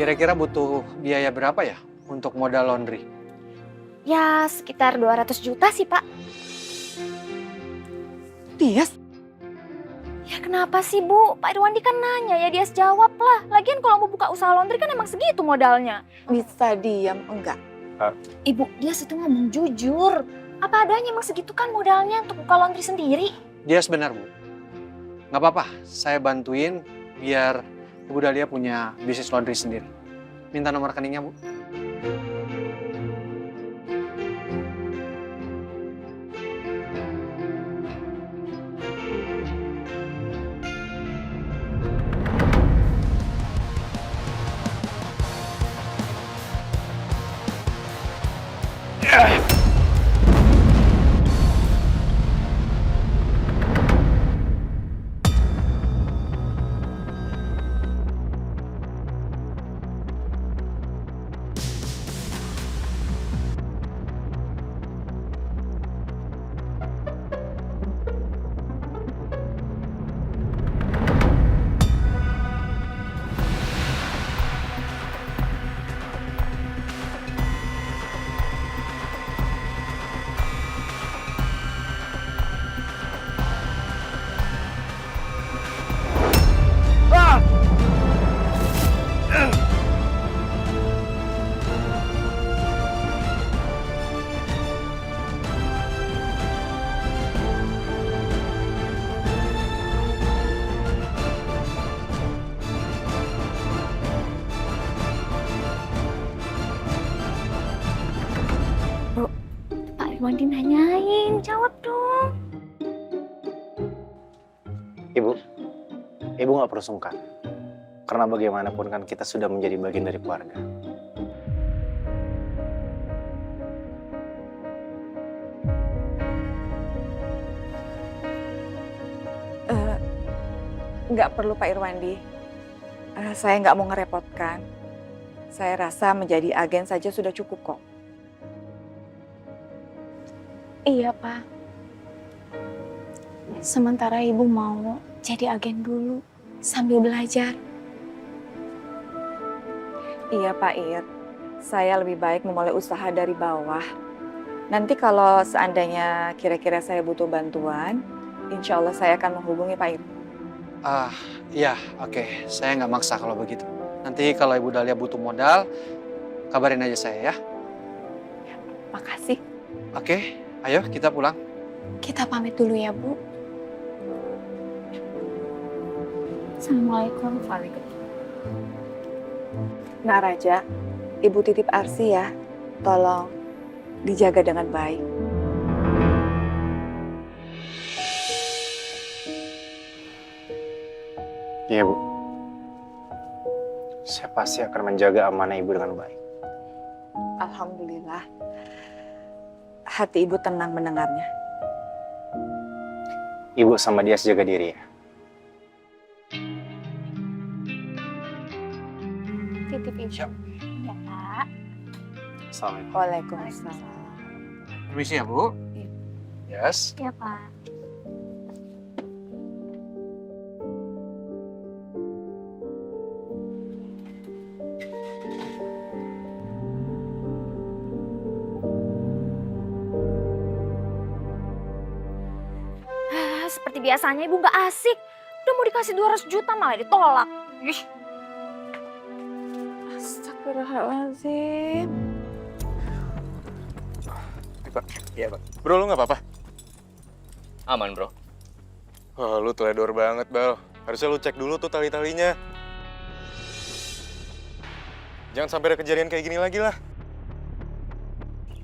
Kira-kira butuh biaya berapa ya untuk modal laundry? Ya sekitar 200 juta sih Pak. Dias, Ya kenapa sih Bu? Pak Irwandi kan nanya ya Dias jawab lah. Lagian kalau mau buka usaha laundry kan emang segitu modalnya. bisa diam enggak? Ibu Dias itu ngomong jujur. Apa adanya emang segitu kan modalnya untuk buka laundry sendiri. Dia benar, Bu. Nggak apa-apa, saya bantuin biar Ibu Dahlia punya bisnis laundry sendiri. Minta nomor rekeningnya, Bu. Pak Irwandi nanyain, jawab dong. Ibu nggak perlu sungkan. Karena bagaimanapun kan kita sudah menjadi bagian dari keluarga. Enggak perlu Pak Irwandi. Saya nggak mau ngerepotkan. Saya rasa menjadi agen saja sudah cukup kok. Iya Pak. Sementara Ibu mau jadi agen dulu sambil belajar. Iya Pak Ir, saya lebih baik memulai usaha dari bawah. Nanti kalau seandainya kira-kira saya butuh bantuan, insya Allah saya akan menghubungi Pak Ir. Iya, oke. Saya nggak maksa kalau begitu. Nanti kalau Ibu Dahlia butuh modal, kabarin aja saya ya. Makasih. Oke, ayo kita pulang. Kita pamit dulu ya Bu. Assalamualaikum. Waalaikumsalam. Nak Raja, Ibu titip Arsi ya. Tolong dijaga dengan baik. Iya, Bu. Saya pasti akan menjaga amanah Ibu dengan baik. Alhamdulillah. Hati Ibu tenang mendengarnya. Ibu sama dia jaga diri ya. Titip Ibu. Ya Pak. Assalamualaikum. Waalaikumsalam. Permisi ya, Bu. Iya. Yes. Ya Pak. Seperti biasanya Ibu nggak asik. Udah mau dikasih 200 juta malah ditolak. Ih. Astagfirullahaladzim. Pak. Iya, Pak. Bro, lu nggak apa-apa? Aman, bro. Wah, lu teledor banget, Bal. Harusnya lu cek dulu tuh tali-talinya. Jangan sampai ada kejadian kayak gini lagi lah.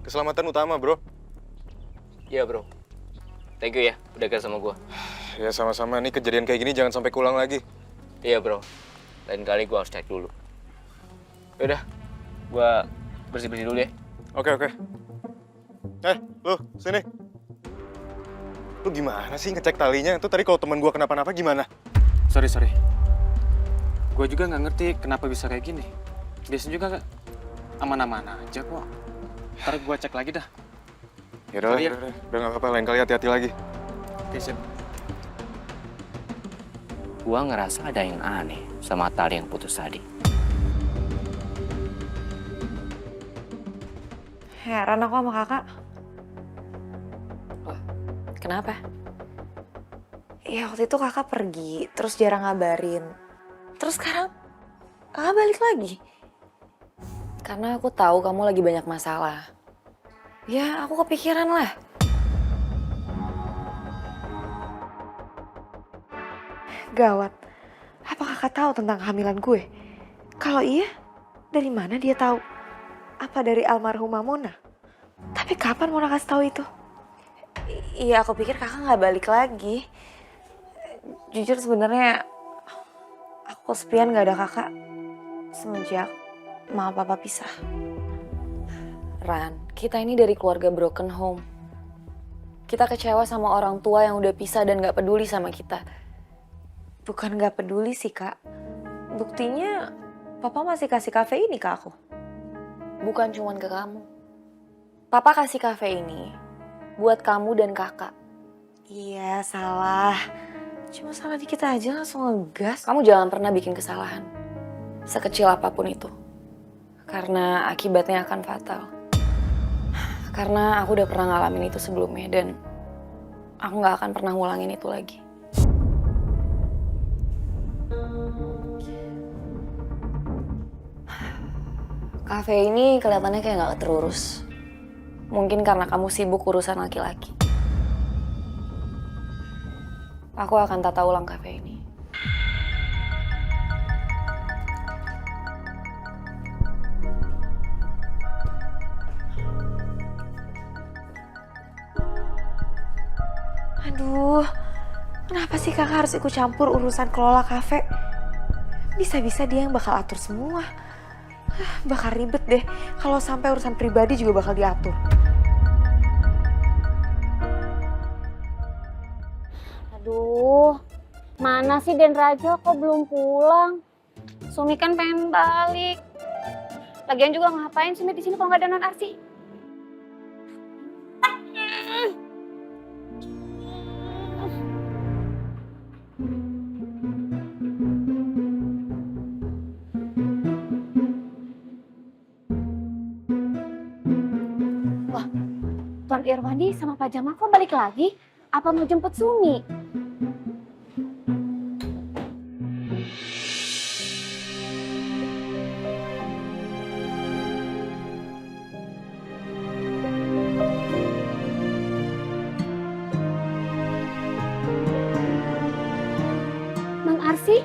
Keselamatan utama, bro. Iya, bro. Thank you ya, udah care sama gua. Ya, sama-sama. Nih kejadian kayak gini jangan sampai keulang lagi. Iya, bro. Lain kali gua harus cek dulu. Yaudah, gua bersih-bersih dulu ya. Oke. Lu, sini. Lu gimana sih ngecek talinya? Itu tadi kalau teman gua kenapa-napa gimana? Sorry. Gue juga nggak ngerti kenapa bisa kayak gini. Biasanya juga nggak aman-aman aja kok. Ntar gue cek lagi dah. Yaudah, Sorry ya. udah nggak apa-apa. Lain kali hati-hati lagi. Oke, sip. Gua ngerasa ada yang aneh sama tali yang putus tadi. Heran aku sama kakak. Kenapa? Ya waktu itu kakak pergi, terus jarang ngabarin. Terus sekarang kakak balik lagi. Karena aku tahu kamu lagi banyak masalah. Ya, aku kepikiran lah. Gawat. Apa kakak tahu tentang kehamilan gue? Kalau iya, dari mana dia tahu? Apa dari almarhumah Mona? Tapi kapan Mona kasih tahu itu? Iya, aku pikir kakak nggak balik lagi. Jujur sebenarnya aku kesepian nggak ada kakak semenjak mama papa pisah. Ran, kita ini dari keluarga broken home. Kita kecewa sama orang tua yang udah pisah dan gak peduli sama kita. Bukan nggak peduli sih kak. Buktinya papa masih kasih kafe ini ke aku. Bukan cuman ke kamu. Papa kasih kafe ini buat kamu dan kakak. Iya, salah. Cuma salah dikit aja langsung ngegas. Kamu jangan pernah bikin kesalahan. Sekecil apapun itu. Karena akibatnya akan fatal. Karena aku udah pernah ngalamin itu sebelumnya dan aku gak akan pernah ngulangin itu lagi. Kafe ini kelihatannya kayak gak terurus. Mungkin karena kamu sibuk urusan laki-laki. Aku akan tata ulang kafe ini. Aduh, kenapa sih kakak harus ikut campur urusan kelola kafe? Bisa-bisa dia yang bakal atur semua. Bakal ribet deh kalau sampai urusan pribadi juga bakal diatur. Aduh, mana sih Den Raja kok belum pulang? Sumi kan pengen balik. Lagian juga ngapain Sumi di sini kalau nggak ada Non Arsi? Wah, Tuan Irwandi sama Pak Jamal kok balik lagi? Apa mau jemput Sumi? Non Arsi?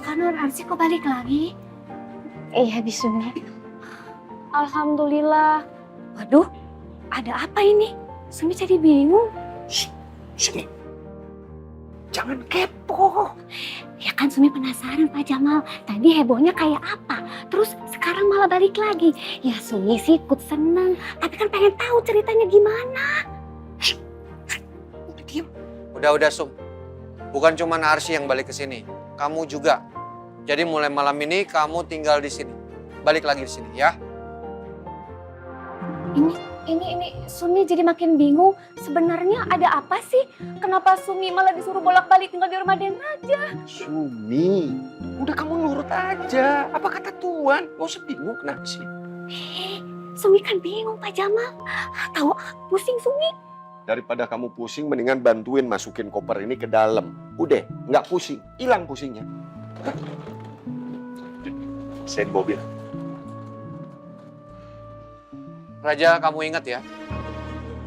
Kok Non Arsi kok balik lagi? Iya, Bisumi. Alhamdulillah. Waduh, ada apa ini? Sumi jadi bingung. Sini, jangan kepo. Ya kan Sumi penasaran Pak Jamal. Tadi hebohnya kayak apa? Terus sekarang malah balik lagi. Ya Sumi sih ikut seneng. Tapi kan pengen tahu ceritanya gimana. Udah diem. Udah Sum. Bukan cuma Arsy yang balik ke sini. Kamu juga. Jadi mulai malam ini kamu tinggal di sini. Balik lagi di sini ya. Ini Sumi jadi makin bingung. Sebenarnya ada apa sih? Kenapa Sumi malah disuruh bolak-balik tinggal di rumah Den Raja? Sumi, udah kamu nurut aja. Apa kata Tuan? Gak usah bingung kenapa sih? Sumi kan bingung Pak Jamal. Tahu pusing Sumi. Daripada kamu pusing, mendingan bantuin masukin koper ini ke dalam. Udah, nggak pusing. Hilang pusingnya. Saya di mobil. Raja, kamu ingat ya.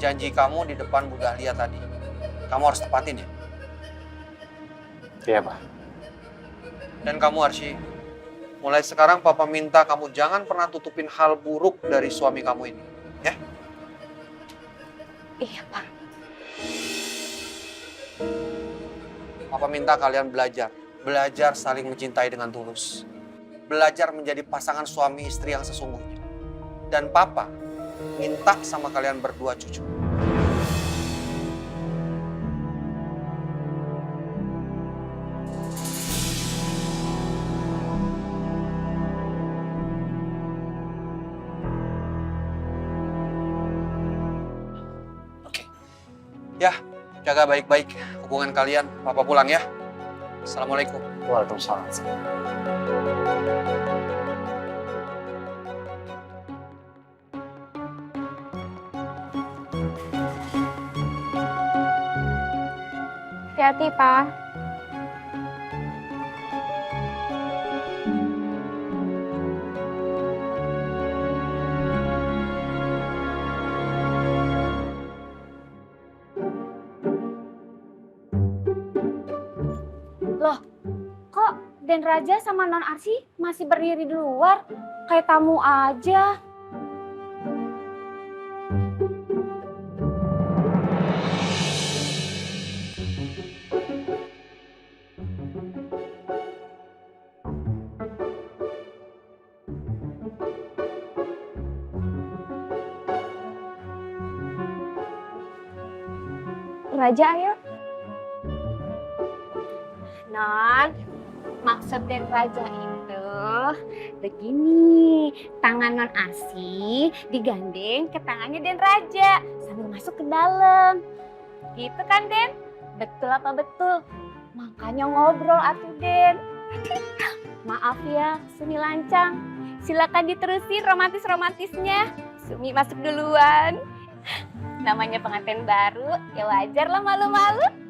Janji kamu di depan Bu Dahlia tadi. Kamu harus tepatin ya. Iya, Pak. Dan kamu Arsy, mulai sekarang Papa minta kamu jangan pernah tutupin hal buruk dari suami kamu ini. Ya? Iya Pak. Papa minta kalian belajar. Belajar saling mencintai dengan tulus. Belajar menjadi pasangan suami istri yang sesungguhnya. Dan Papa minta sama kalian berdua jujur. Oke. Ya, jaga baik-baik hubungan kalian. Papa pulang ya. Assalamualaikum. Waalaikumsalam. Hati-hati, Pak. Loh, kok Den Raja sama Non Arsi masih berdiri di luar? Kayak tamu aja. Raja, ayo. Non, maksud Den Raja itu begini. Tangan Non Arsi digandeng ke tangannya Den Raja sambil masuk ke dalam. Gitu kan, Den? Betul apa betul? Makanya ngobrol atuh, Den. Maaf ya, Sumi lancang. Silakan diterusin romantis-romantisnya. Sumi masuk duluan. Namanya pengantin baru, ya wajar lah malu-malu.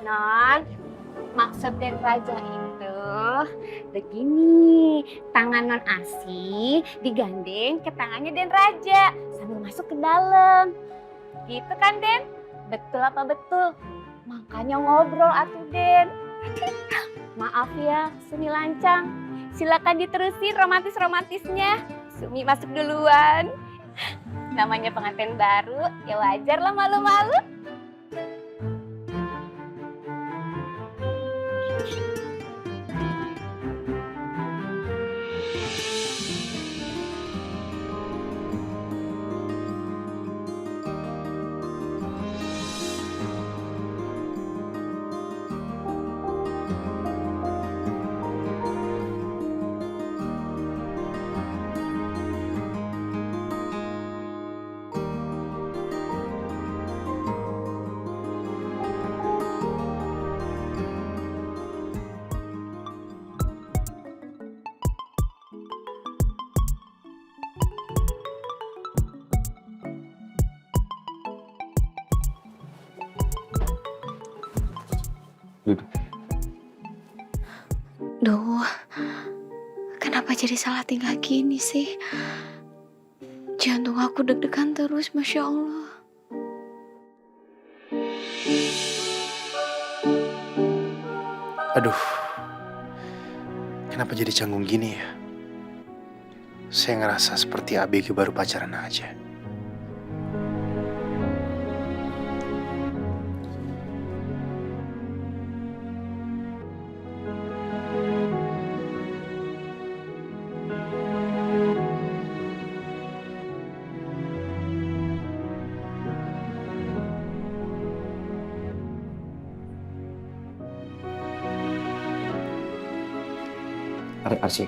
Non, maksud Den Raja itu begini. Tangan Non Arsi digandeng ke tangannya Den Raja sambil masuk ke dalam. Gitu kan, Den? Betul apa betul? Makanya ngobrol atuh, Den. Maaf ya, Sumi lancang. Silakan diterusin romantis-romantisnya. Sumi masuk duluan. Namanya pengantin baru, ya wajar lah malu-malu. Duduk. Duh, kenapa jadi salah tingkah gini sih? Jantung aku deg-degan terus, Masya Allah. Aduh, kenapa jadi canggung gini ya? Saya ngerasa seperti ABG baru pacaran aja. Arsi,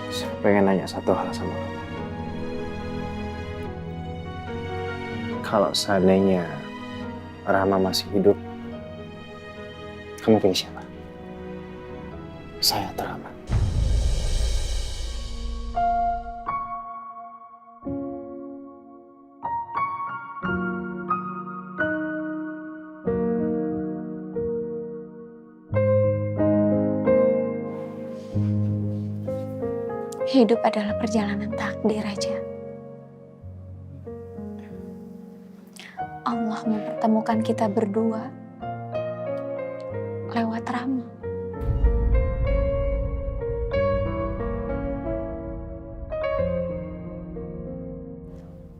saya pengen nanya satu hal sama kamu. Kalau seandainya Rahma masih hidup, kamu pilih siapa? Saya atau Rahma? Hidup adalah perjalanan takdir aja. Allah mempertemukan kita berdua lewat Rahma.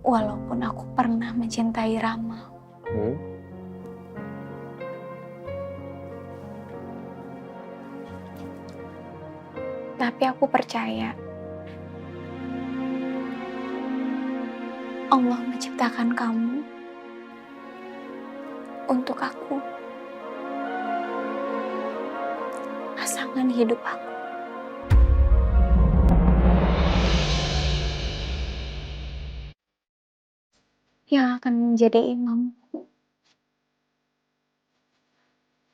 Walaupun walaupun aku pernah mencintai Rama. Tapi aku percaya Allah menciptakan kamu untuk aku. Pasangan hidup aku. Yang akan menjadi imamku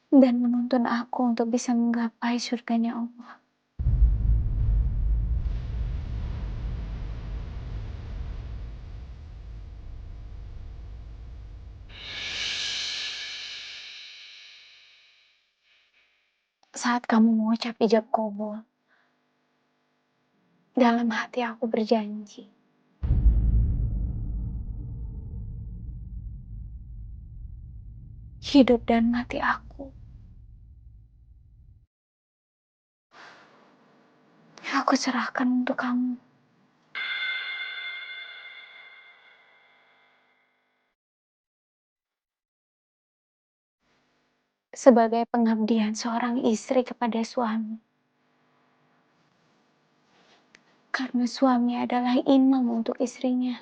dan menuntun aku untuk bisa menggapai surganya Allah. Saat kamu mengucap ijab qabul, dalam hati aku berjanji hidup dan mati aku serahkan untuk kamu. Sebagai pengabdian seorang istri kepada suami. Karena suami adalah imam untuk istrinya.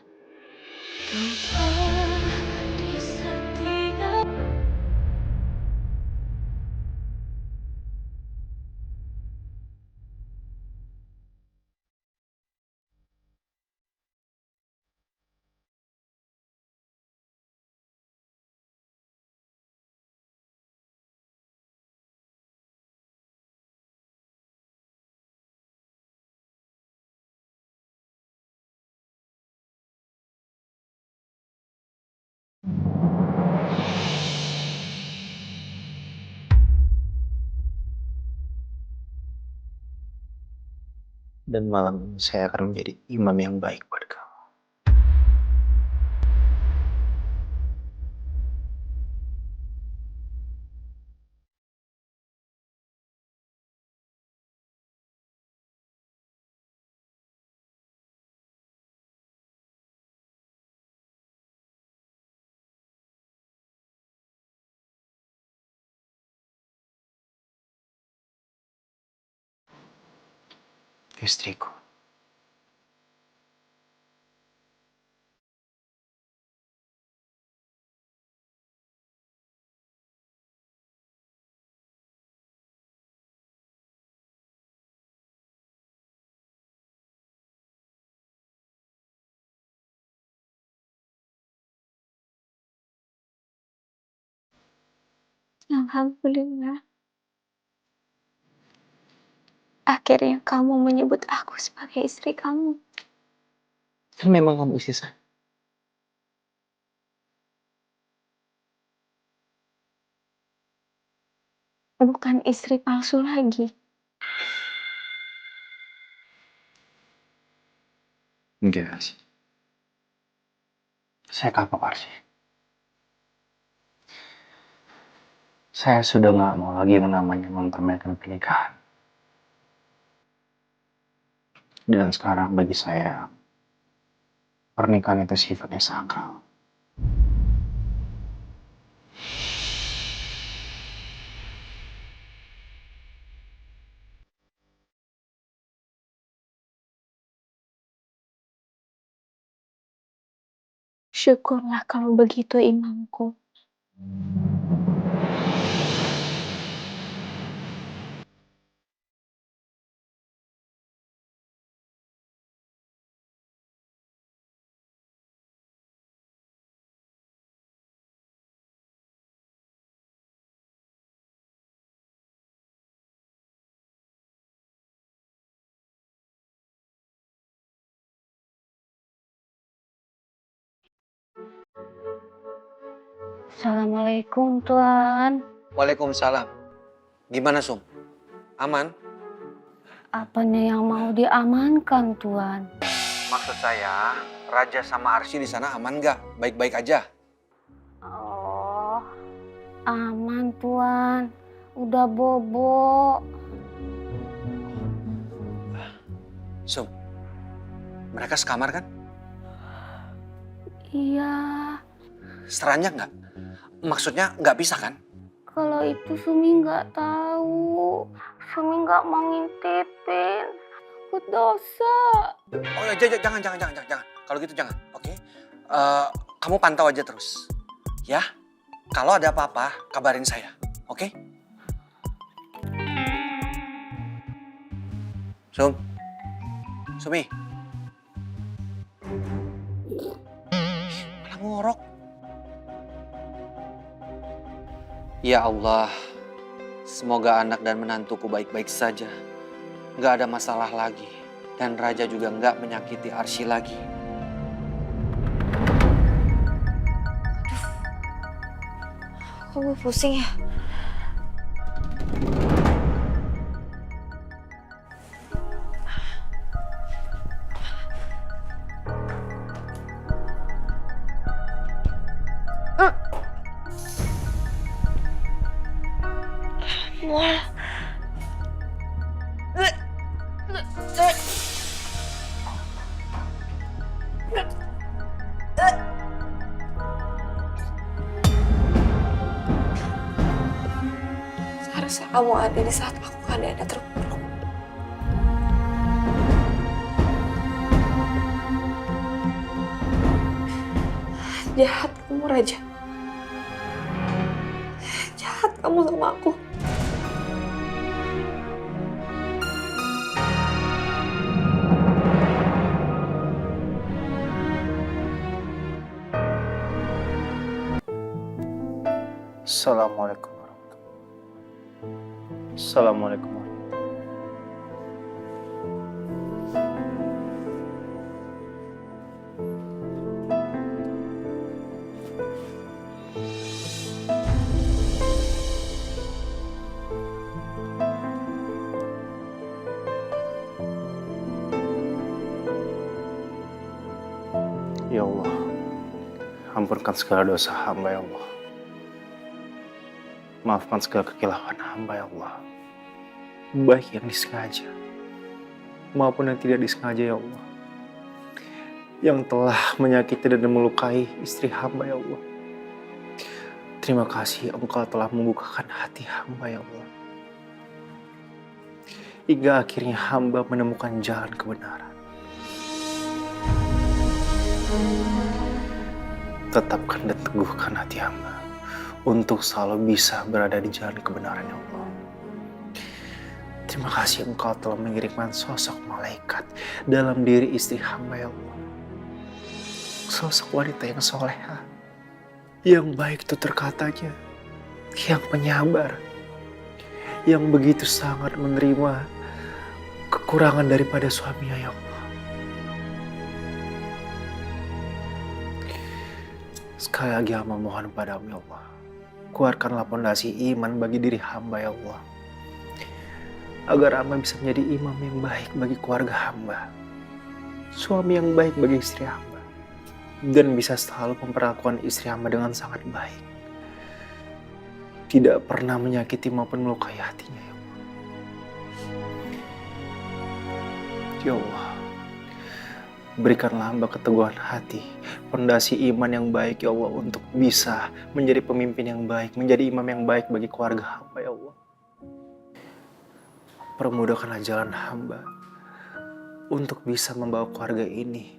Dan malam ini saya akan menjadi imam yang baik buat kamu. Istriku. Alhamdulillah. Akhirnya kamu menyebut aku sebagai istri kamu. Kan memang kamu istri saya. Bukan istri palsu lagi. Enggak sih. Saya kapok sih. Saya sudah nggak mau lagi yang namanya mempermainkan pernikahan. Dan sekarang bagi saya, pernikahan itu sifatnya sakral. Syukurlah kalau begitu imamku. Assalamualaikum, Tuan. Waalaikumsalam. Gimana, Sum? Aman? Apanya yang mau diamankan, Tuan? Maksud saya, Raja sama Arsy di sana aman nggak? Baik-baik aja. Oh, aman, Tuan. Udah bobo. Sum, mereka sekamar kan? Iya, Serannya nggak? Maksudnya nggak bisa kan? kalau itu Sumi nggak tahu. Sumi nggak mau ngintipin. Takut dosa. Oh ya, jangan. Kalau gitu jangan, oke? Kamu pantau aja terus, ya. Kalau ada apa-apa, kabarin saya, oke? Sumi. Malah ngorok. Ya Allah, semoga anak dan menantuku baik-baik saja. Nggak ada masalah lagi. Dan Raja juga nggak menyakiti Arsy lagi. Kok gue pusing ya? Seharusnya kamu ada di saat aku keadaannya terpuruk. Jahat kamu, Raja. Jahat kamu sama aku. Assalamualaikum warahmatullahi wabarakatuh. Assalamualaikum warahmatullahi wabarakatuh. Ya Allah, ampunkan segala dosa hamba ya Allah. Maafkan segala kekilafan hamba ya Allah. Baik yang disengaja maupun yang tidak disengaja ya Allah. Yang telah menyakiti dan melukai istri hamba ya Allah. Terima kasih Engkau telah membukakan hati hamba ya Allah. Hingga akhirnya hamba menemukan jalan kebenaran. Tetapkan dan teguhkan hati hamba untuk selalu bisa berada di jalan kebenaran ya Allah. Terima kasih Engkau telah mengirimkan sosok malaikat dalam diri istri hamba ya Allah. Sosok wanita yang soleha, yang baik tutur katanya, yang penyabar, yang begitu sangat menerima kekurangan daripada suaminya ya Allah. Sekali lagi hamba mohon padamu ya Allah, kuatkanlah pondasi iman bagi diri hamba ya Allah, agar hamba bisa menjadi imam yang baik bagi keluarga hamba, suami yang baik bagi istri hamba, dan bisa selalu memperlakukan istri hamba dengan sangat baik, tidak pernah menyakiti maupun melukai hatinya ya Allah. Ya Allah, berikanlah hamba keteguhan hati, pondasi iman yang baik ya Allah, untuk bisa menjadi pemimpin yang baik, menjadi imam yang baik bagi keluarga hamba ya Allah. Permudahkanlah jalan hamba untuk bisa membawa keluarga ini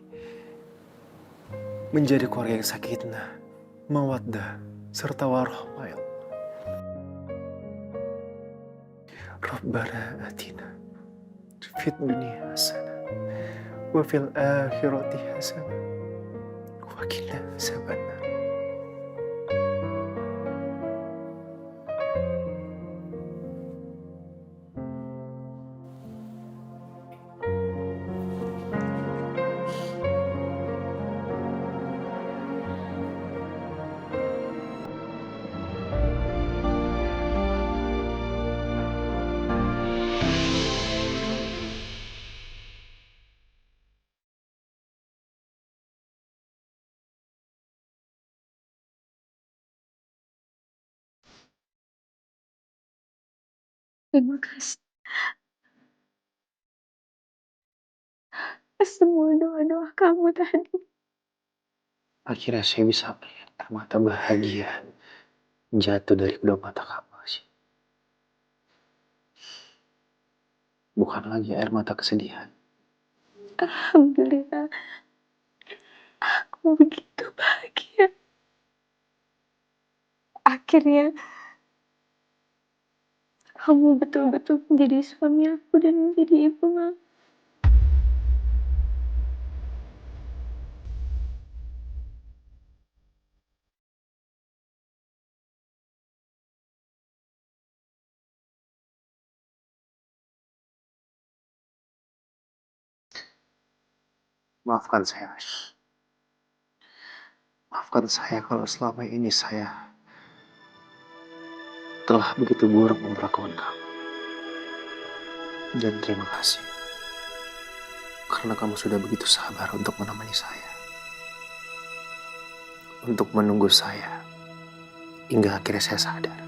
menjadi keluarga yang sakinah, mawaddah, serta warahmah ya Allah. Rabbana atina fid dunya hasanah wa fil akhirati hasanah wa qina adzabannar. Terima kasih atas semua doa-doa kamu tadi. Akhirnya saya bisa melihat air mata bahagia jatuh dari kedua mata kamu sih. Bukan lagi air mata kesedihan. Alhamdulillah, aku begitu bahagia. Akhirnya kamu betul-betul menjadi suami aku dan menjadi ibu aku. Maafkan saya, Ash. Maafkan saya kalau selama ini saya telah begitu buruk memperlakukan kamu. Dan terima kasih. Karena kamu sudah begitu sabar untuk menemani saya. Untuk menunggu saya. Hingga akhirnya saya sadar.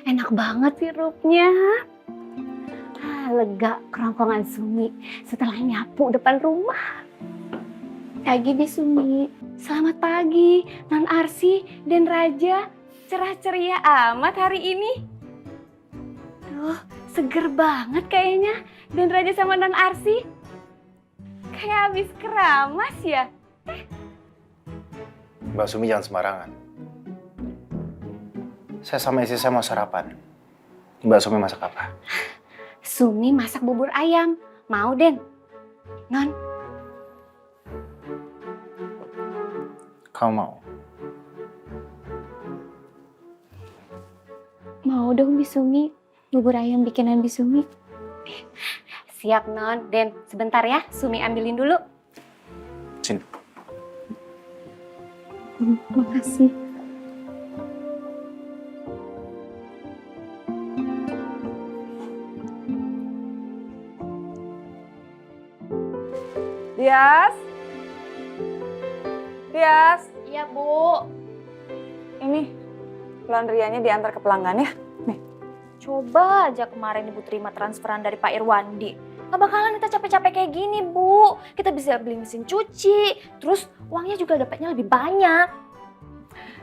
Enak banget sirupnya. Lega kerongkongan Sumi setelah nyapu depan rumah. Pagi Bi Sumi. Selamat pagi Non Arsi dan Raja. Cerah ceria amat hari ini. Tuh, seger banget kayaknya. Dan Raja sama Non Arsi. Kayak habis keramas ya. Mbak Sumi jangan sembarangan. Saya sama istri saya mau sarapan. Mbak Sumi masak apa? Sumi masak bubur ayam. Mau, Den? Non? Kamu mau? Mau dong Bisumi. Bubur ayam bikinan Bisumi. Siap, Non. Den, sebentar ya. Sumi ambilin dulu. Sini. Makasih. Tias? Tias? Iya, Bu. Ini laundryannya diantar ke pelanggan ya. Nih. Coba aja kemarin Ibu terima transferan dari Pak Irwandi. Gak bakalan kita capek-capek kayak gini, Bu. Kita bisa beli mesin cuci, terus uangnya juga dapatnya lebih banyak.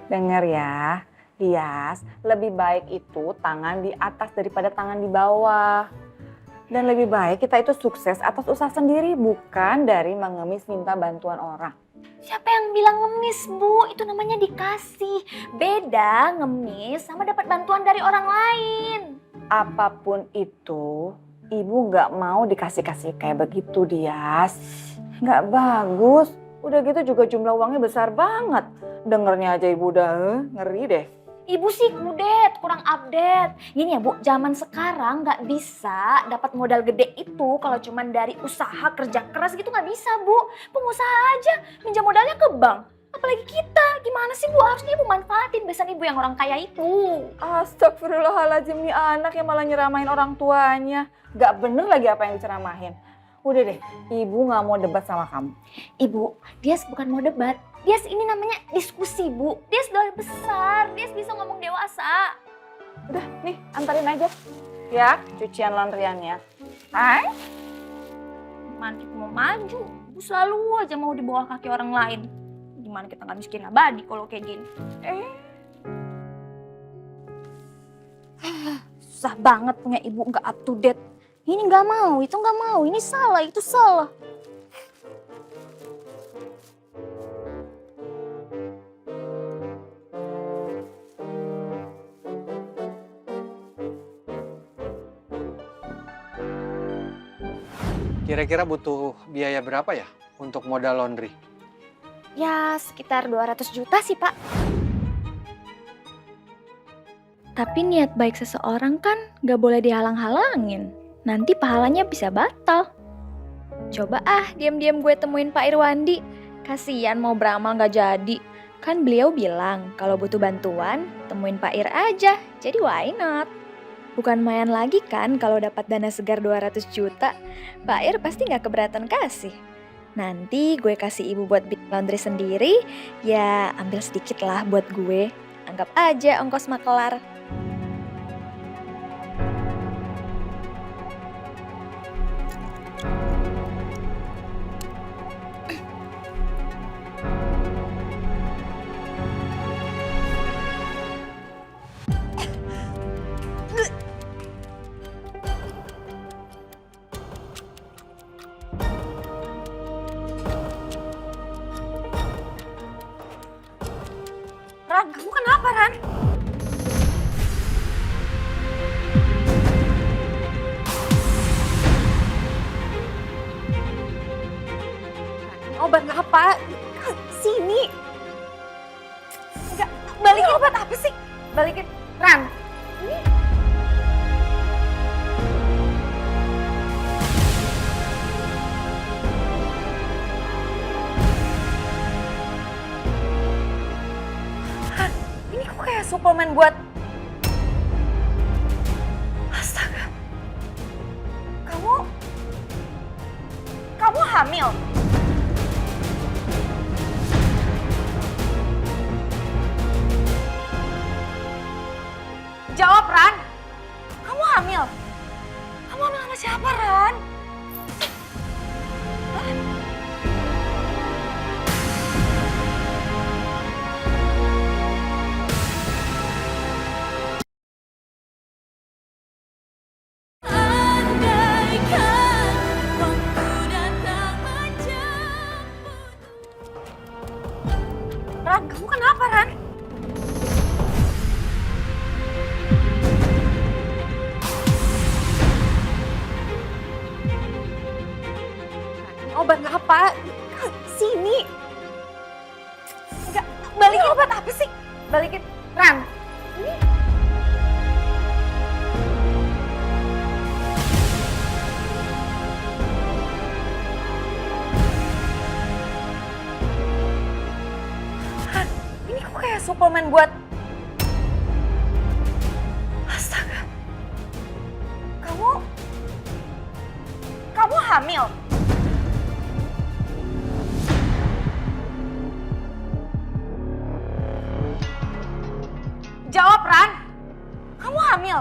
Dengar ya, Tias, lebih baik itu tangan di atas daripada tangan di bawah. Dan lebih baik kita itu sukses atas usaha sendiri, bukan dari mengemis minta bantuan orang. Siapa yang bilang ngemis, Bu? Itu namanya dikasih. Beda ngemis sama dapat bantuan dari orang lain. Apapun itu, ibu nggak mau dikasih-kasih kayak begitu, Dias. Nggak bagus. Udah gitu juga jumlah uangnya besar banget. Dengernya aja ibu udah ngeri deh. Ibu sih kudet, kurang update. Gini ya Bu, zaman sekarang nggak bisa dapat modal gede itu kalau cuman dari usaha kerja keras gitu nggak bisa Bu. Pengusaha aja minjam modalnya ke bank. Apalagi kita, gimana sih Bu? Harusnya Ibu manfaatin besan Ibu yang orang kaya itu. Astagfirullahaladzim, nih anak yang malah nyeramahin orang tuanya. Gak bener lagi apa yang diceramahin. Udah deh, ibu gak mau debat sama kamu. Ibu, dia bukan mau debat. Dia ini namanya diskusi Bu. Dia udah besar, dia bisa ngomong dewasa. Udah, nih antarin aja. Ya, cucian laundryannya. Hai. Gimana kita mau maju? Ibu selalu aja mau di bawah kaki orang lain. Gimana kita gak miskin abadi kalau kayak gini? Susah banget punya ibu gak up to date. Ini gak mau, itu gak mau, ini salah, itu salah. Kira-kira butuh biaya berapa ya untuk modal laundry? Ya sekitar 200 juta sih Pak. Tapi niat baik seseorang kan gak boleh dihalang-halangin. Nanti pahalanya bisa batal. Coba diam-diam gue temuin Pak Irwandi. Kasian mau beramal gak jadi. Kan beliau bilang kalau butuh bantuan, temuin Pak Ir aja. Jadi why not? Bukan main lagi kan kalau dapat dana segar 200 juta. Pak Ir pasti nggak keberatan kasih. Nanti gue kasih ibu buat bikin laundry sendiri, ya ambil sedikit lah buat gue. Anggap aja ongkos makelar. Ran, kamu kenapa Ran? Obat apa? Sini. Enggak, balikin obat apa sih? Balikin. Ran, ini. Ran, ini kok kayak suplemen buat... Astaga. Kamu hamil? Jawab, Ran. Kamu hamil? Kamu hamil sama siapa, Ran? Hah? Ran, kamu kenapa, Ran? Obat apa? Sini. Enggak, balikin obat apa sih? Balikin. Ran, ini. Ran, ini kok kayak suplemen buat... Astaga. Kamu hamil? Jawab, Ran. Kamu hamil?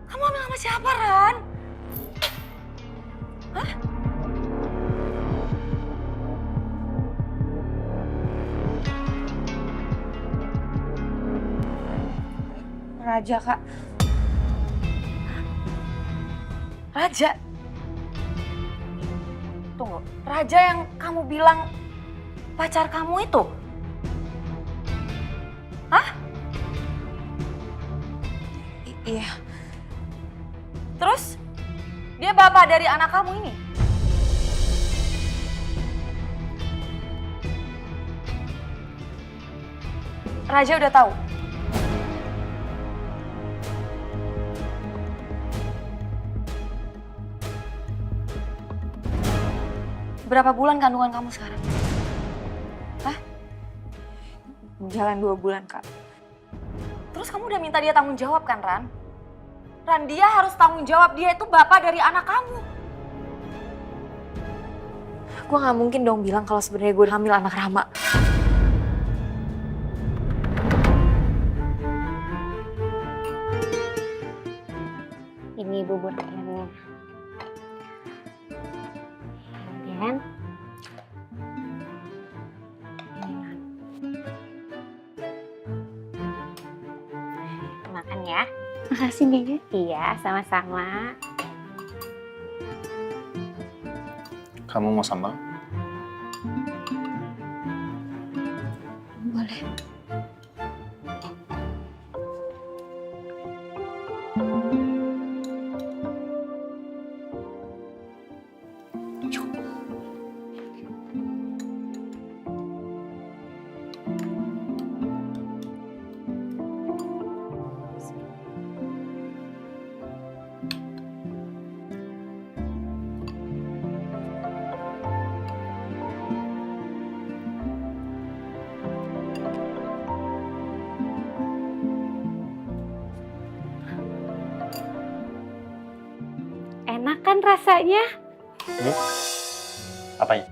Kamu hamil sama siapa, Ran? Hah? Raja, Kak. Raja? Tunggu, Raja yang kamu bilang pacar kamu itu? Hah? Iya. Terus, dia bapak dari anak kamu ini? Raja udah tahu? Berapa bulan kandungan kamu sekarang? Hah? Jalan 2 bulan, Kak. Terus kamu udah minta dia tanggung jawab kan, Ran? Ran, dia harus tanggung jawab, dia itu bapak dari anak kamu. Gue gak mungkin dong bilang kalau sebenarnya gue hamil anak Rama. Ini bubur ayamnya. Dan makan ya. Makasih, Bibi. Iya, sama-sama. Kamu mau sambal? Boleh. enak kan rasanya? Apanya?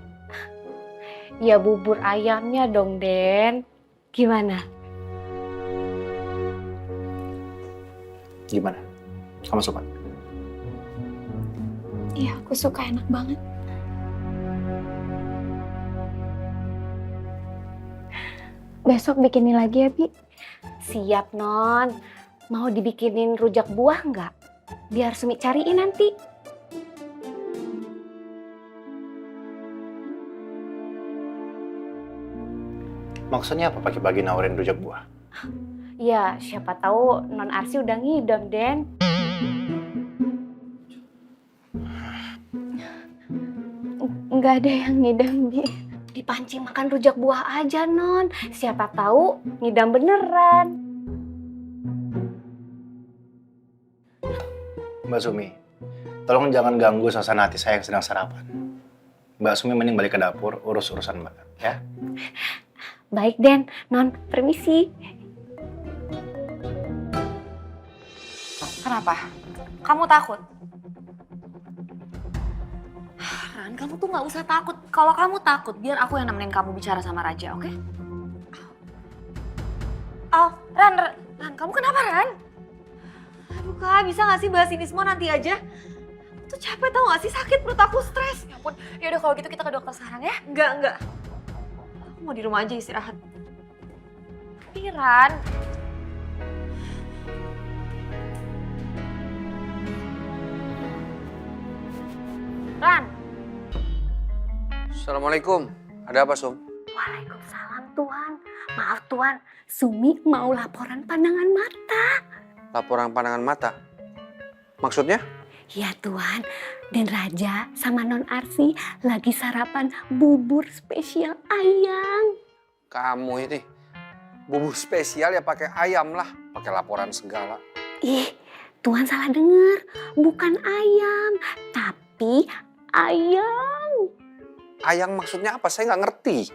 Ya bubur ayamnya dong, Den. Gimana? Gimana? Kamu suka? Iya, aku suka, enak banget. Besok bikinin lagi ya, Bi. Siap, Non. Mau dibikinin rujak buah nggak? Biar Sumi cariin nanti. Maksudnya apa pagi-pagi nawarin rujak buah? Ya, siapa tahu Non Arsi udah ngidam, Den. Nggak ada yang ngidam, Bi. Dipancing makan rujak buah aja, Non. Siapa tahu ngidam beneran. Mbak Sumi, tolong jangan ganggu suasana hati saya yang sedang sarapan. Mbak Sumi mending balik ke dapur, urus urusan Mbak, ya? Baik, Den. Non, permisi. Kenapa? Kamu takut? Ran, kamu tuh nggak usah takut. Kalau kamu takut, biar aku yang nemenin kamu bicara sama Raja, oke? Oh, Ran, kamu kenapa, Ran? Aduh, Kak, bisa nggak sih bahas ini semua nanti aja? Aku tuh capek tau nggak sih, sakit perut aku, stres. Ya ampun, yaudah kalau gitu kita ke dokter sekarang ya? Enggak. Aku mau di rumah aja istirahat. Tapi, Ran, Assalamualaikum. Ada apa, Sum? Waalaikumsalam, Tuan. Maaf, Tuan. Sumi mau laporan pandangan mata. Laporan pandangan mata? Maksudnya? Ya, Tuan. Dan Raja sama Non Arsi lagi sarapan bubur spesial ayam. Kamu ini bubur spesial ya pakai ayam lah, pakai laporan segala. Ih, Tuan salah dengar. Bukan ayam, tapi ayam. Ayang maksudnya apa? Saya nggak ngerti.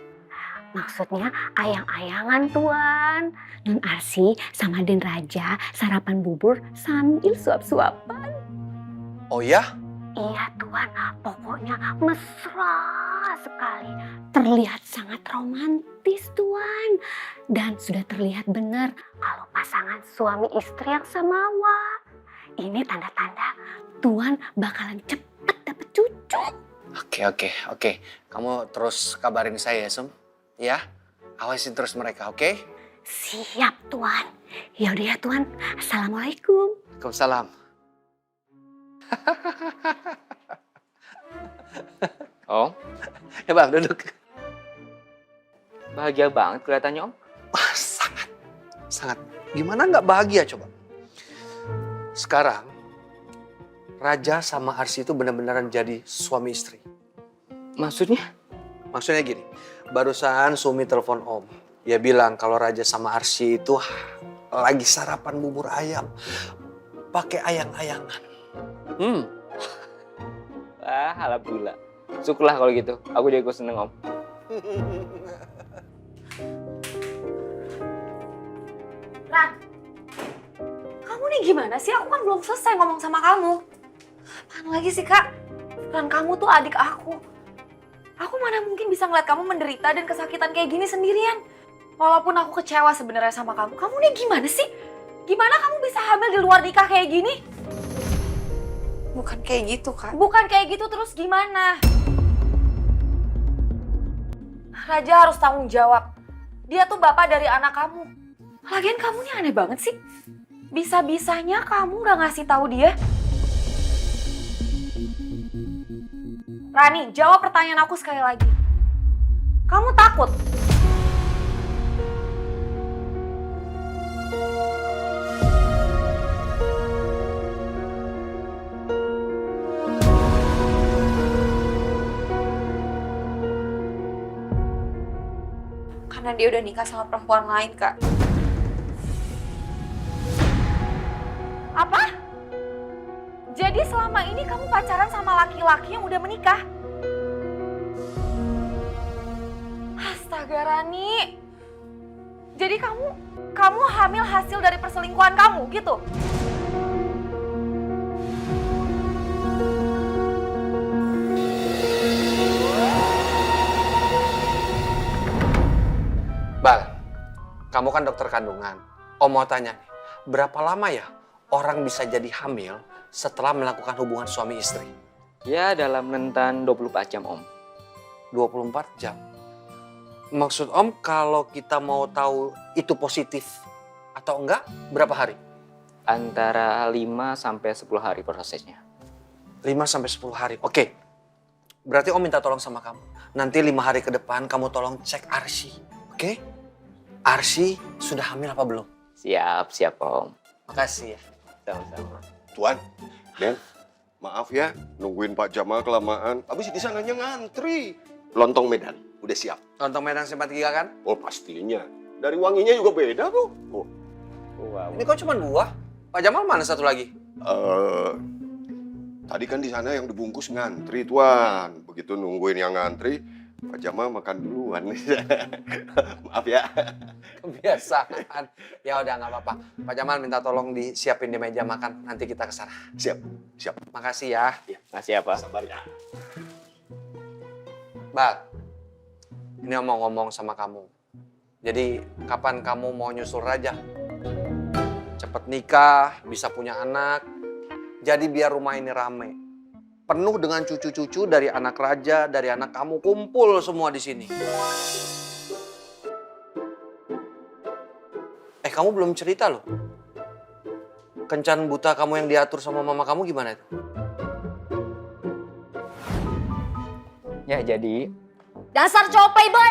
Maksudnya ayang-ayangan, Tuan. Non Arsi sama Den Raja sarapan bubur sambil suap-suapan. Oh ya? Iya, Tuan. Pokoknya mesra sekali. Terlihat sangat romantis, Tuan. Dan sudah terlihat benar kalau pasangan suami istri yang samawa. Ini tanda-tanda Tuan bakalan cepet dapet cucu. Oke. Kamu terus kabarin saya ya, Sum. Ya, awasin terus mereka, oke? Siap, Tuan. Yaudah ya, Tuan. Assalamualaikum. Waalaikumsalam. Om, Ya Bang, duduk. bahagia banget kelihatannya Om. Wah, sangat. Gimana nggak bahagia coba? Sekarang, Raja sama Arsi itu benar-benaran jadi suami istri. Maksudnya? Maksudnya gini, barusan Sumi telepon Om. Dia bilang kalau Raja sama Arsi itu lagi sarapan bubur ayam. Pakai ayang-ayangan. Wah, alhamdulillah. Syukurlah kalau gitu. Aku juga ikut seneng Om. Ran, kamu nih gimana sih? Aku kan belum selesai ngomong sama kamu. Apaan lagi sih, Kak? Ran, kamu tuh adik aku. Aku mana mungkin bisa ngeliat kamu menderita dan kesakitan kayak gini sendirian. Walaupun aku kecewa sebenarnya sama kamu. Kamu nih gimana sih? Gimana kamu bisa hamil di luar nikah kayak gini? Bukan kayak gitu, Kak. Bukan kayak gitu, terus gimana? Raja harus tanggung jawab. Dia tuh bapak dari anak kamu. Lagian kamu nih aneh banget sih. Bisa-bisanya kamu gak ngasih tahu dia. Rani, jawab pertanyaan aku sekali lagi. Kamu takut? Karena dia udah nikah sama perempuan lain, Kak. Apa? Jadi selama ini kamu pacaran sama laki-laki yang udah menikah? Astaga, Rani. Jadi kamu hamil hasil dari perselingkuhan kamu gitu? kamu kan dokter kandungan. Om mau tanya nih, berapa lama ya orang bisa jadi hamil setelah melakukan hubungan suami istri? Ya dalam rentan 24 jam Om. 24 jam. Maksud Om kalau kita mau tahu itu positif atau enggak, berapa hari? Antara 5 sampai 10 hari prosesnya. 5 sampai 10 hari. Oke. Berarti Om minta tolong sama kamu. Nanti 5 hari ke depan kamu tolong cek Arsy. Oke? Arsy sudah hamil apa belum? Siap Om. Makasih ya. Sama-sama. Tuan, Den, maaf ya nungguin Pak Jamal kelamaan. Habis di sananya ngantri. Lontong Medan, udah siap. Lontong Medan simpatiga kan? Oh pastinya. Dari wanginya juga beda kok. Oh. Wow. Ini kok cuma 2? Pak Jamal mana satu lagi? Tadi kan di sana yang dibungkus ngantri, Tuan. Begitu nungguin yang ngantri, Pak Jamal makan duluan. Maaf ya. Kebiasaan. Ya udah nggak apa-apa. Pak Jamal minta tolong disiapin di meja makan. Nanti kita ke sana. Siap, siap. Makasih ya. Makasih ya Pak. Sabar ya. Bal, ini Om mau ngomong sama kamu. Jadi kapan kamu mau nyusul Raja? Cepet nikah, bisa punya anak. Jadi biar rumah ini rame. Penuh dengan cucu-cucu dari anak Raja, dari anak kamu, kumpul semua di sini. Kamu belum cerita loh. Kencan buta kamu yang diatur sama mama kamu gimana itu? Ya jadi Dasar cowok playboy.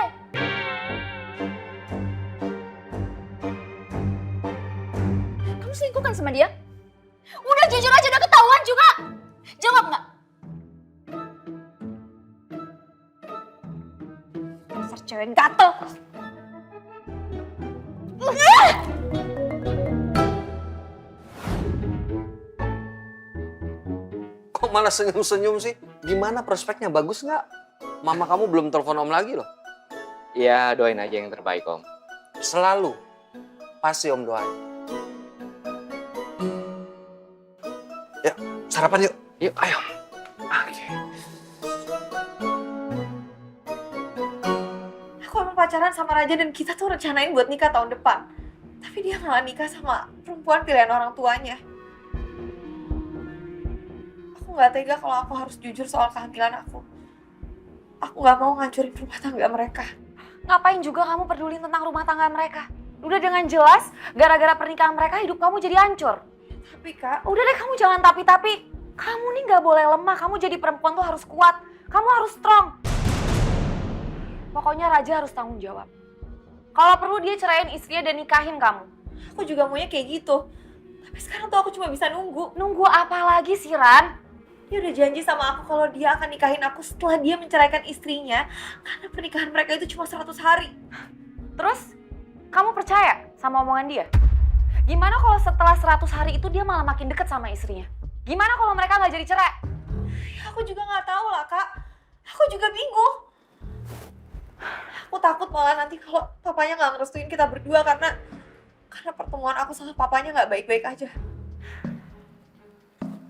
Kamu selingkuh kan sama dia? Udah jujur aja, udah ketahuan juga. Jawab nggak? Dasar cewek gatel. Kok malah senyum-senyum sih? Gimana prospeknya, bagus nggak? Mama kamu belum telepon Om lagi loh. ya doain aja yang terbaik Om. Selalu. Pasti Om doain. Yuk, sarapan yuk. Yuk ayo. Oke. Aku emang pacaran sama Raja dan kita tuh rencanain buat nikah tahun depan. Tapi dia malah nikah sama perempuan pilihan orang tuanya. Aku nggak tega kalau aku harus jujur soal kehamilan aku. Aku nggak mau ngancurin rumah tangga mereka. Ngapain juga kamu pedulin tentang rumah tangga mereka? Udah dengan jelas, gara-gara pernikahan mereka hidup kamu jadi hancur. Tapi Kak, Udah deh kamu jangan tapi-tapi. Kamu nih gak boleh lemah, kamu jadi perempuan tuh harus kuat. Kamu harus strong. Pokoknya Raja harus tanggung jawab. Kalau perlu dia ceraiin istrinya dan nikahin kamu. aku juga maunya kayak gitu. Tapi sekarang tuh aku cuma bisa nunggu. Nunggu apa lagi sih, Ran? Dia udah janji sama aku kalau dia akan nikahin aku setelah dia menceraikan istrinya. Karena pernikahan mereka itu cuma 100 hari. Terus, kamu percaya sama omongan dia? Gimana kalau setelah 100 hari itu dia malah makin deket sama istrinya? Gimana kalau mereka nggak jadi cerai? Ya, aku juga nggak tahu lah, Kak. Aku juga bingung. Aku takut malah nanti kalau papanya nggak ngerestuin kita berdua karena pertemuan aku sama papanya nggak baik-baik aja.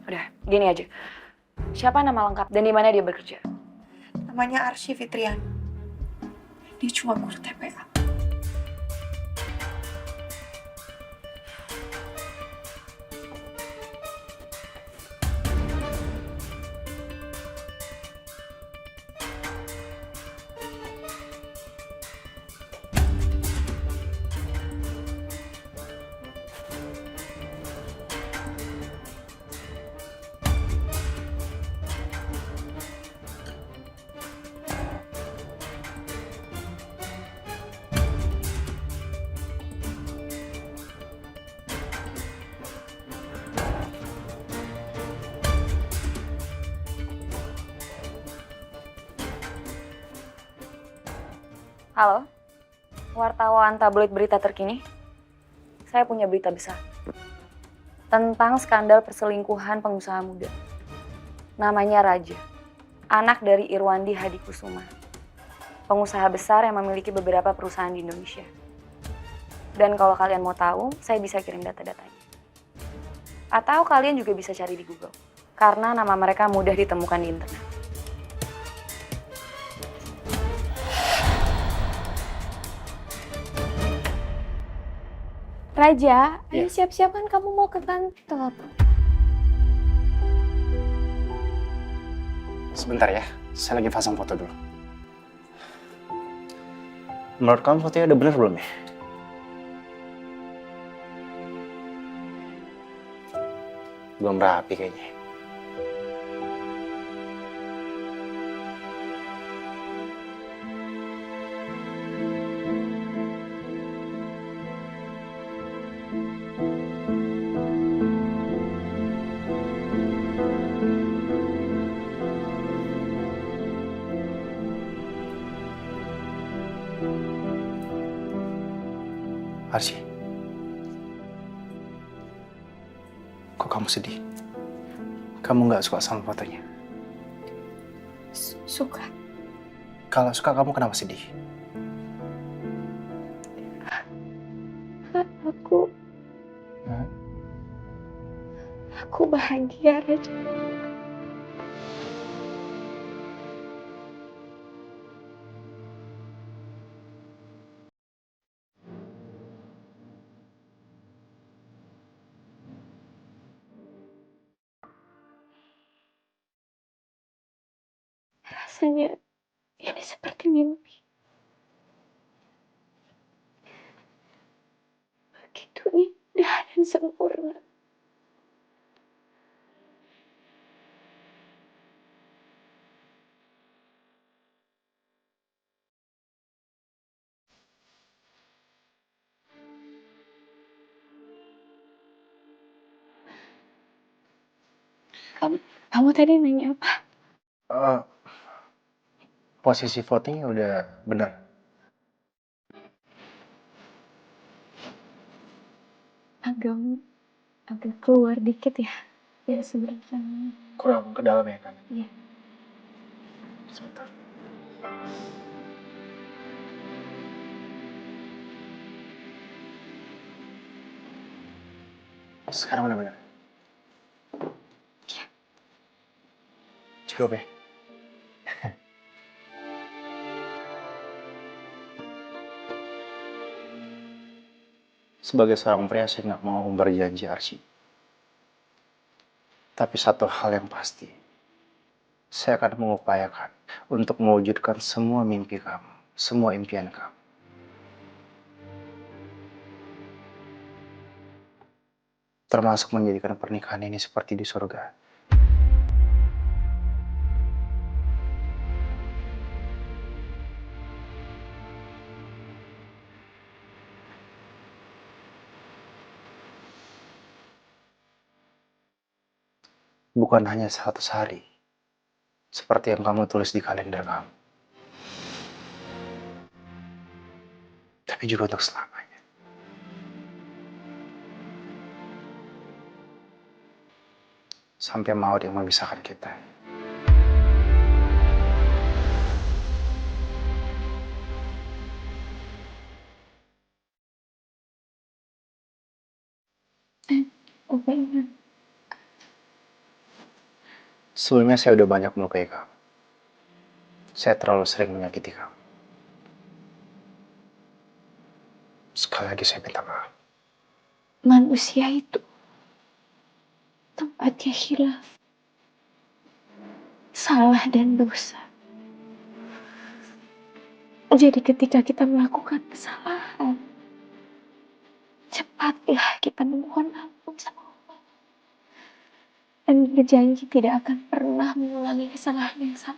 Udah, gini aja. Siapa nama lengkap dan di mana dia bekerja? Namanya Arsy Fitriani. Dia cuma guru TPA. Halo, wartawan tabloid berita terkini. Saya punya berita besar tentang skandal perselingkuhan pengusaha muda. Namanya Raja, anak dari Irwandi Hadikusuma, pengusaha besar yang memiliki beberapa perusahaan di Indonesia. Dan kalau kalian mau tahu, saya bisa kirim data-datanya. Atau kalian juga bisa cari di Google, karena nama mereka mudah ditemukan di internet. Raja, ayo Iya. siap-siap kan kamu mau ke kantor. Sebentar ya, saya lagi pasang foto dulu. Menurut kamu fotonya udah bener belum ya? Belum rapi kayaknya. Arsy, kok kamu sedih? Kamu nggak suka sama fotonya? Suka. Kalau suka kamu kenapa sedih? Aku Hah? aku bahagia, Raja. Rasanya ini seperti mimpi. Begitu indah dan sempurna. Kamu tadi nanya apa? Eh, posisi fotonya udah benar. Agak keluar dikit ya. Ya sebelah sana. Kurang ke dalam ya kan? Iya. Sebentar. Sekarang udah benar. Iya. Cukup ya? Sebagai seorang pria, saya nggak mau berjanji, Arsy. Tapi satu hal yang pasti, saya akan mengupayakan untuk mewujudkan semua mimpi kamu, semua impian kamu. Termasuk menjadikan pernikahan ini seperti di surga. Bukan hanya 100 hari, seperti yang kamu tulis di kalender kamu. Tapi juga untuk selamanya. Sampai maut yang memisahkan kita. Oke, ingat. Sebelumnya saya udah banyak melukai kamu. Saya terlalu sering menyakiti kamu. Sekali lagi saya minta maaf. Manusia itu tempatnya hilaf, salah dan dosa. Jadi ketika kita melakukan kesalahan, cepatlah kita memohon ampun sama Allah. Dan berjanji tidak akan pernah mengulangi kesalahan yang sama.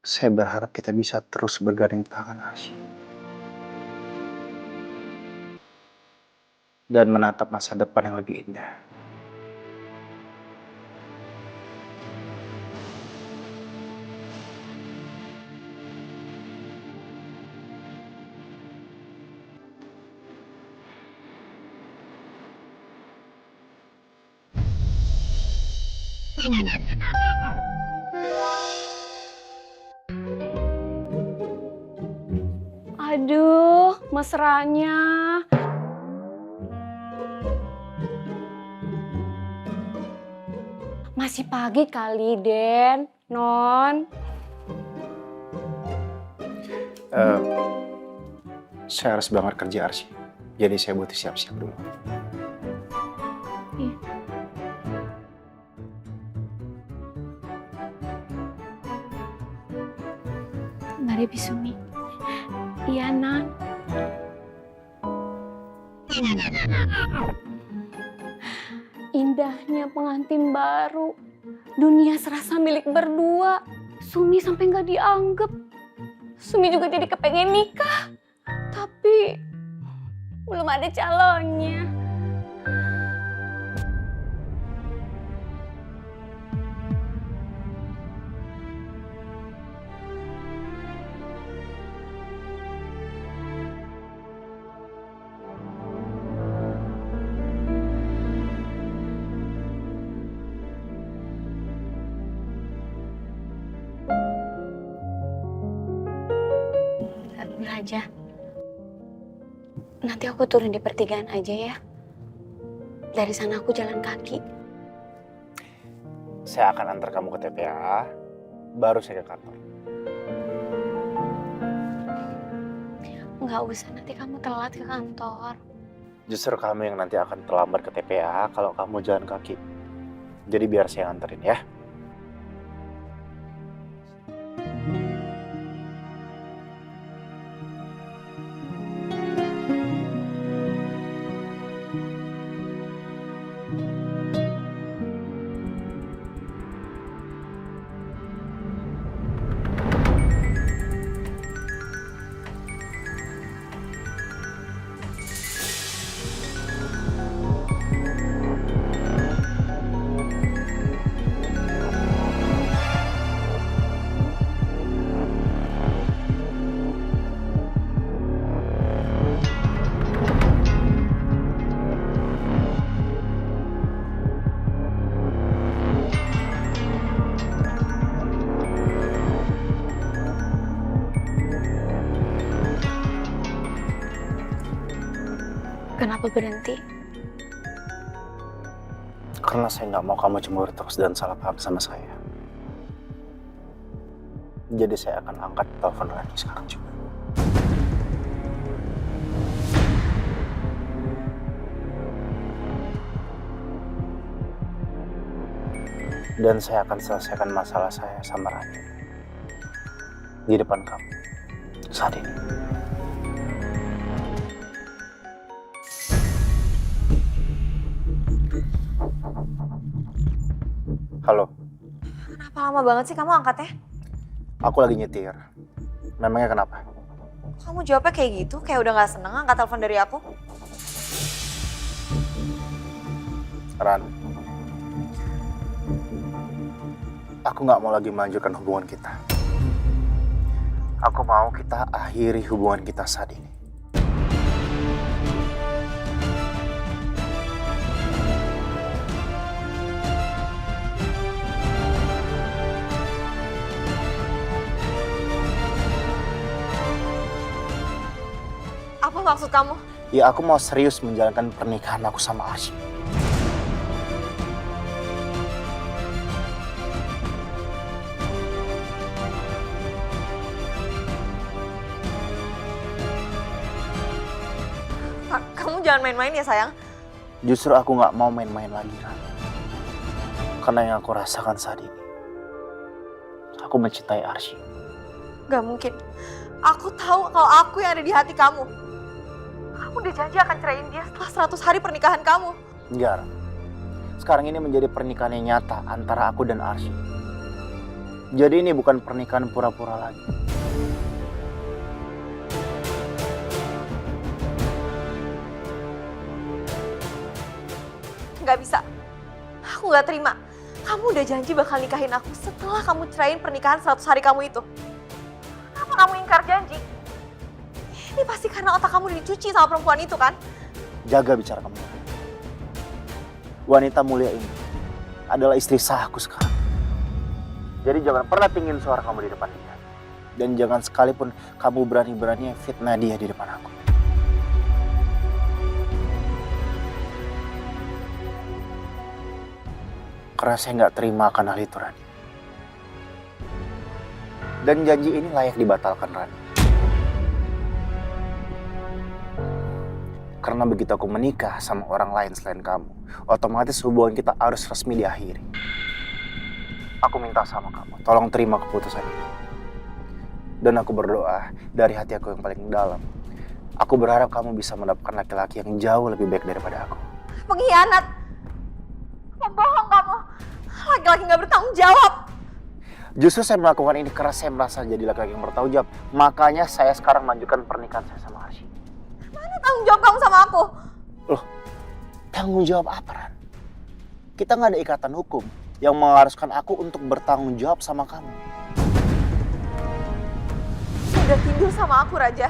Saya berharap kita bisa terus bergandeng tangan, Arsy. Dan menatap masa depan yang lebih indah. Aduh, mesranya. Masih pagi kali, Den. Non. Saya harus banget kerja Arsy. Jadi saya butuh siap-siap dulu. Mari Bisumi. Iya, Non. Indahnya pengantin baru. Dunia serasa milik berdua. Sumi sampai nggak dianggap. Sumi juga jadi kepengen nikah. Tapi belum ada calonnya. Aja. Nanti aku turun di pertigaan aja ya. Dari sana aku jalan kaki. Saya akan antar kamu ke TPA, baru saya ke kantor. Nggak usah, nanti kamu telat ke kantor. Justru kamu yang nanti akan terlambat ke TPA kalau kamu jalan kaki. Jadi biar saya anterin ya. Kenapa berhenti? Karena saya nggak mau kamu cemburu terus dan salah paham sama saya. Jadi saya akan angkat telepon lagi sekarang juga. Dan saya akan selesaikan masalah saya sama Rani di depan kamu saat ini. Halo. Kenapa lama banget sih kamu angkatnya? Aku lagi nyetir. Memangnya kenapa? Kamu jawabnya kayak gitu, kayak udah gak seneng angkat telepon dari aku. Ran, aku gak mau lagi melanjutkan hubungan kita. Aku mau kita akhiri hubungan kita saat ini. Apa maksud kamu? Ya aku mau serius menjalankan pernikahan aku sama Arsy. Kamu jangan main-main ya sayang. Justru aku gak mau main-main lagi, Ran. Karena yang aku rasakan saat ini, aku mencintai Arsy. Gak mungkin. Aku tahu kalau aku yang ada di hati kamu. Kamu udah janji akan ceraiin dia setelah 100 hari pernikahan kamu. Enggak, Ran. Sekarang ini menjadi pernikahan yang nyata antara aku dan Arsy. Jadi ini bukan pernikahan pura-pura lagi. Gak bisa. Aku gak terima. Kamu udah janji bakal nikahin aku setelah kamu ceraiin pernikahan 100 hari kamu itu. Kenapa kamu ingkar janji? Ini pasti karena otak kamu dicuci sama perempuan itu kan? Jaga bicara kamu. Wanita mulia ini adalah istri sahku sekarang. Jadi jangan pernah tinggiin suara kamu di depan dia. Dan jangan sekalipun kamu berani-beraninya fitnah dia di depan aku. Karena saya nggak terima akan hal itu, Rani. Dan janji ini layak dibatalkan, Rani. Karena begitu aku menikah sama orang lain selain kamu, otomatis hubungan kita harus resmi diakhiri. Aku minta sama kamu, tolong terima keputusan ini. Dan aku berdoa dari hati aku yang paling dalam. Aku berharap kamu bisa mendapatkan laki-laki yang jauh lebih baik daripada aku. Pengkhianat! Pembohong kamu! Laki-laki gak bertanggung jawab! Justru saya melakukan ini karena saya merasa jadi laki-laki yang bertanggung jawab. Makanya saya sekarang mengajukan pernikahan saya sama Arsy. Mana tanggung jawab kamu sama aku? Loh, tanggung jawab apa, Ran? Kita nggak ada ikatan hukum yang mengharuskan aku untuk bertanggung jawab sama kamu. Udah tidur sama aku, Raja.